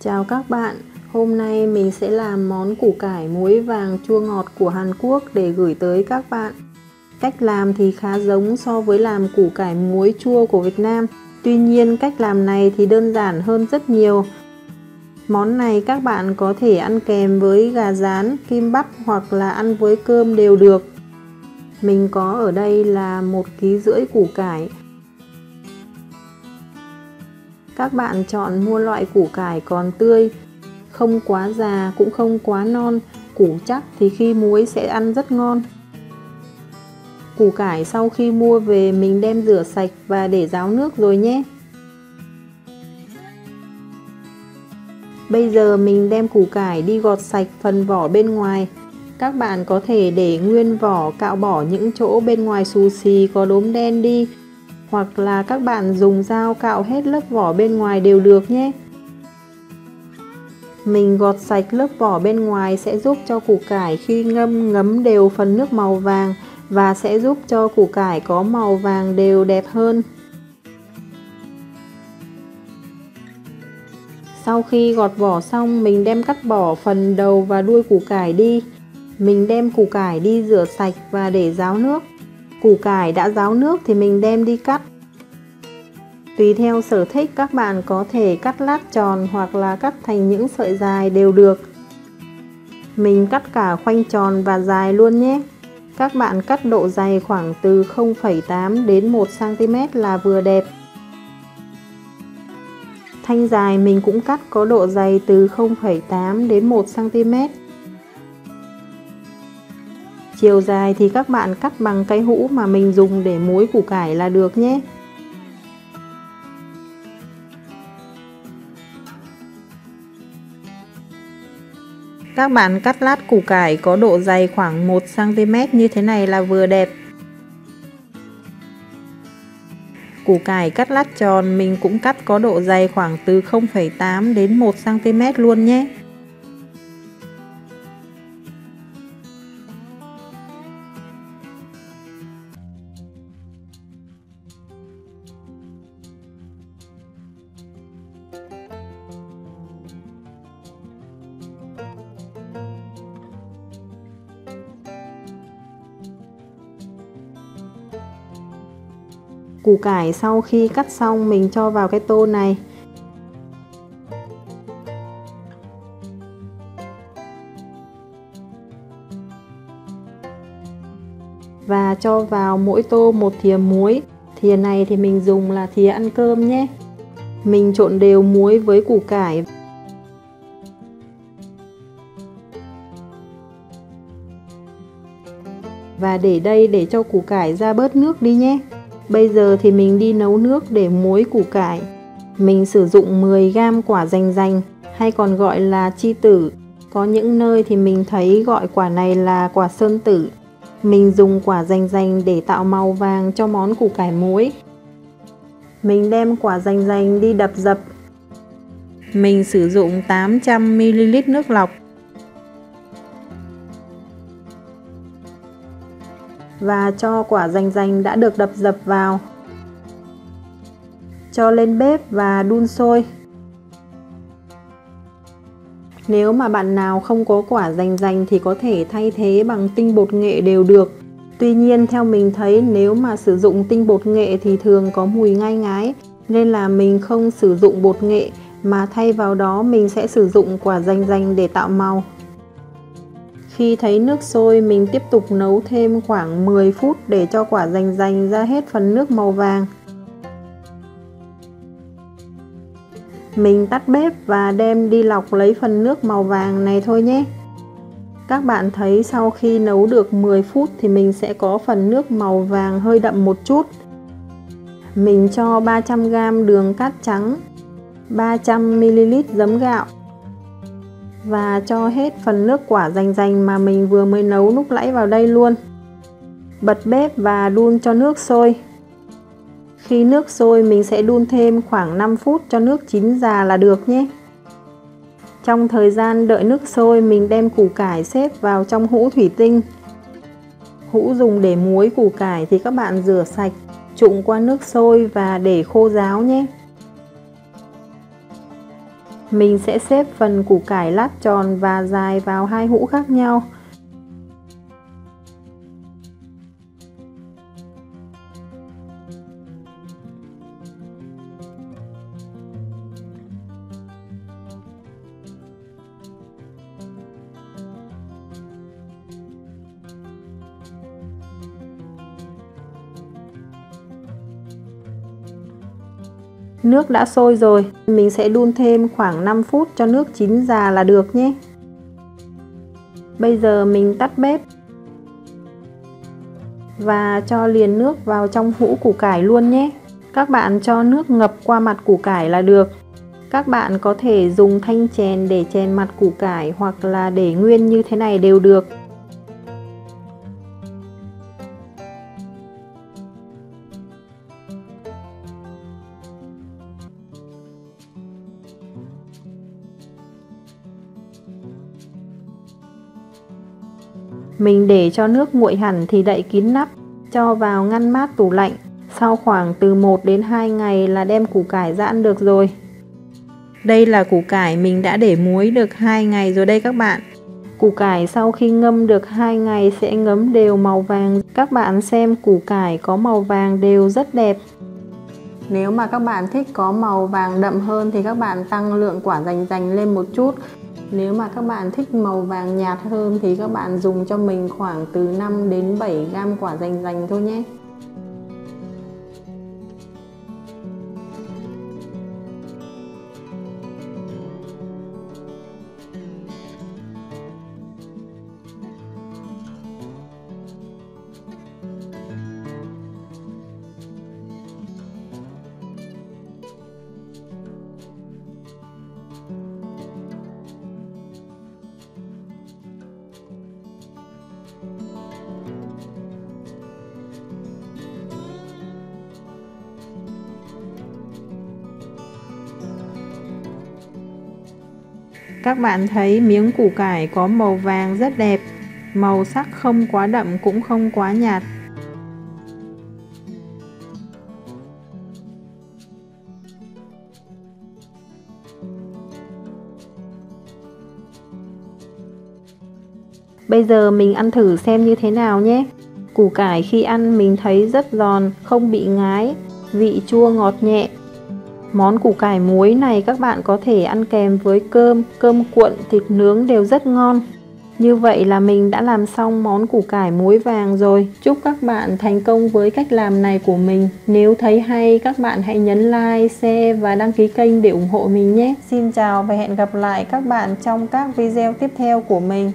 Chào các bạn, hôm nay mình sẽ làm món củ cải muối vàng chua ngọt của Hàn Quốc để gửi tới các bạn. Cách làm thì khá giống so với làm củ cải muối chua của Việt Nam. Tuy nhiên cách làm này thì đơn giản hơn rất nhiều. Món này các bạn có thể ăn kèm với gà rán, kim bắp hoặc là ăn với cơm đều được. Mình có ở đây là 1,5 kg củ cải. Các bạn chọn mua loại củ cải còn tươi, không quá già cũng không quá non, củ chắc thì khi muối sẽ ăn rất ngon. Củ cải sau khi mua về mình đem rửa sạch và để ráo nước rồi nhé. Bây giờ mình đem củ cải đi gọt sạch phần vỏ bên ngoài. Các bạn có thể để nguyên vỏ, cạo bỏ những chỗ bên ngoài xù xì có đốm đen đi, hoặc là các bạn dùng dao cạo hết lớp vỏ bên ngoài đều được nhé. Mình gọt sạch lớp vỏ bên ngoài sẽ giúp cho củ cải khi ngấm đều phần nước màu vàng và sẽ giúp cho củ cải có màu vàng đều đẹp hơn. Sau khi gọt vỏ xong, mình đem cắt bỏ phần đầu và đuôi củ cải đi. Mình đem củ cải đi rửa sạch và để ráo nước. Củ cải đã ráo nước thì mình đem đi cắt. Tùy theo sở thích, các bạn có thể cắt lát tròn hoặc là cắt thành những sợi dài đều được. Mình cắt cả khoanh tròn và dài luôn nhé. Các bạn cắt độ dày khoảng từ 0,8 đến 1 cm là vừa đẹp. Thanh dài mình cũng cắt có độ dày từ 0,8 đến 1 cm. Chiều dài thì các bạn cắt bằng cái hũ mà mình dùng để muối củ cải là được nhé. Các bạn cắt lát củ cải có độ dày khoảng 1 cm như thế này là vừa đẹp. Củ cải cắt lát tròn mình cũng cắt có độ dày khoảng từ 0,8 đến 1 cm luôn nhé. Củ cải sau khi cắt xong mình cho vào cái tô này. Và cho vào mỗi tô một thìa muối. Thìa này thì mình dùng là thìa ăn cơm nhé. Mình trộn đều muối với củ cải. Và để đây để cho củ cải ra bớt nước đi nhé. Bây giờ thì mình đi nấu nước để muối củ cải. Mình sử dụng 10g quả dành dành hay còn gọi là chi tử. Có những nơi thì mình thấy gọi quả này là quả sơn tử. Mình dùng quả dành dành để tạo màu vàng cho món củ cải muối. Mình đem quả dành dành đi đập dập. Mình sử dụng 800ml nước lọc. Và cho quả dành dành đã được đập dập vào. Cho lên bếp và đun sôi. Nếu mà bạn nào không có quả dành dành thì có thể thay thế bằng tinh bột nghệ đều được. Tuy nhiên theo mình thấy nếu mà sử dụng tinh bột nghệ thì thường có mùi ngai ngái, nên là mình không sử dụng bột nghệ mà thay vào đó mình sẽ sử dụng quả dành dành để tạo màu. Khi thấy nước sôi mình tiếp tục nấu thêm khoảng 10 phút để cho quả dành dành ra hết phần nước màu vàng. Mình tắt bếp và đem đi lọc lấy phần nước màu vàng này thôi nhé. Các bạn thấy sau khi nấu được 10 phút thì mình sẽ có phần nước màu vàng hơi đậm một chút. Mình cho 300g đường cát trắng, 300ml giấm gạo và cho hết phần nước quả dành dành mà mình vừa mới nấu lúc nãy vào đây luôn. Bật bếp và đun cho nước sôi. Khi nước sôi mình sẽ đun thêm khoảng 5 phút cho nước chín già là được nhé. Trong thời gian đợi nước sôi mình đem củ cải xếp vào trong hũ thủy tinh. Hũ dùng để muối củ cải thì các bạn rửa sạch, trụng qua nước sôi và để khô ráo nhé. Mình sẽ xếp phần củ cải lát tròn và dài vào 2 hũ khác nhau. Nước đã sôi rồi, mình sẽ đun thêm khoảng 5 phút cho nước chín già là được nhé. Bây giờ mình tắt bếp và cho liền nước vào trong hũ củ cải luôn nhé. Các bạn cho nước ngập qua mặt củ cải là được. Các bạn có thể dùng thanh chèn để chèn mặt củ cải hoặc là để nguyên như thế này đều được. Mình để cho nước nguội hẳn thì đậy kín nắp, cho vào ngăn mát tủ lạnh. Sau khoảng từ 1 đến 2 ngày là đem củ cải giã được rồi. Đây là củ cải mình đã để muối được 2 ngày rồi đây các bạn. Củ cải sau khi ngâm được 2 ngày sẽ ngấm đều màu vàng. Các bạn xem củ cải có màu vàng đều rất đẹp. Nếu mà các bạn thích có màu vàng đậm hơn thì các bạn tăng lượng quả rành rành lên một chút. Nếu mà các bạn thích màu vàng nhạt hơn thì các bạn dùng cho mình khoảng từ 5 đến 7 gam quả rành rành thôi nhé. Các bạn thấy miếng củ cải có màu vàng rất đẹp, màu sắc không quá đậm cũng không quá nhạt. Bây giờ mình ăn thử xem như thế nào nhé. Củ cải khi ăn mình thấy rất giòn, không bị ngái, vị chua ngọt nhẹ. Món củ cải muối này các bạn có thể ăn kèm với cơm cuộn, thịt nướng đều rất ngon. Như vậy là mình đã làm xong món củ cải muối vàng rồi. Chúc các bạn thành công với cách làm này của mình. Nếu thấy hay các bạn hãy nhấn like, share và đăng ký kênh để ủng hộ mình nhé. Xin chào và hẹn gặp lại các bạn trong các video tiếp theo của mình.